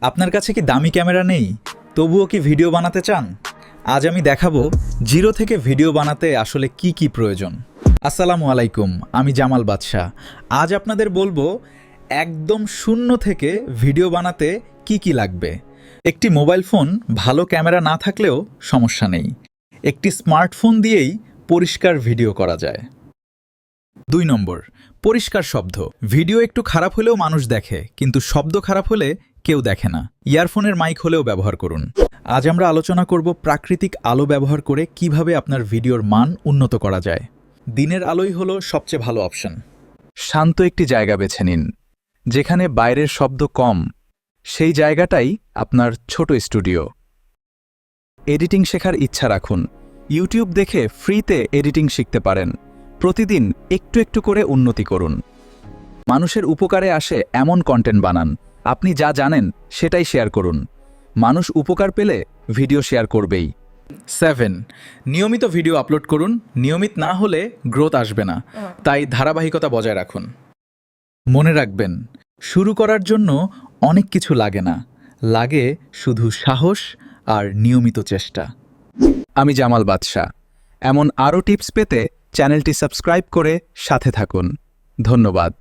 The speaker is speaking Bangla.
আপনার কাছে কি দামি ক্যামেরা নেই, তবুও কি ভিডিও বানাতে চান? আজ আমি দেখাবো জিরো থেকে ভিডিও বানাতে আসলে কি কি প্রয়োজন। আসসালামু আলাইকুম, আমি জামাল বাদশা। আজ আপনাদের বলবো একদম শূন্য থেকে ভিডিও বানাতে কি কি লাগবে। একটি মোবাইল ফোন ভালো ক্যামেরা না থাকলেও সমস্যা নেই, একটি স্মার্টফোন দিয়েই পরিষ্কার ভিডিও করা যায়। 2 নম্বর, পরিষ্কার শব্দ। ভিডিও একটু খারাপ হলেও মানুষ দেখে, কিন্তু শব্দ খারাপ হলে কেউ দেখে না। ইয়ারফোনের মাইক হলেও ব্যবহার করুন। আজ আমরা আলোচনা করব প্রাকৃতিক আলো ব্যবহার করে কিভাবে আপনার ভিডিওর মান উন্নত করা যায়। দিনের আলোই হলো সবচেয়ে ভালো অপশন। শান্ত একটি জায়গা বেছে নিন, যেখানে বাইরের শব্দ কম। সেই জায়গাটাই আপনার ছোট স্টুডিও। এডিটিং শেখার ইচ্ছা রাখুন। ইউটিউব দেখে ফ্রিতে এডিটিং শিখতে পারেন। প্রতিদিন একটু একটু করে উন্নতি করুন। মানুষের উপকারে আসে এমন কন্টেন্ট বানান। আপনি যা জানেন সেটাই শেয়ার করুন। মানুষ উপকার পেলে ভিডিও শেয়ার করবেই। 7, নিয়মিত ভিডিও আপলোড করুন। নিয়মিত না হলে গ্রোথ আসবে না, তাই ধারাবাহিকতা বজায় রাখুন। মনে রাখবেন, শুরু করার জন্য অনেক কিছু লাগে না, লাগে শুধু সাহস আর নিয়মিত চেষ্টা। আমি জামাল বাদশা। এমন আরও টিপস পেতে চ্যানেলটি সাবস্ক্রাইব করে সাথে থাকুন। ধন্যবাদ।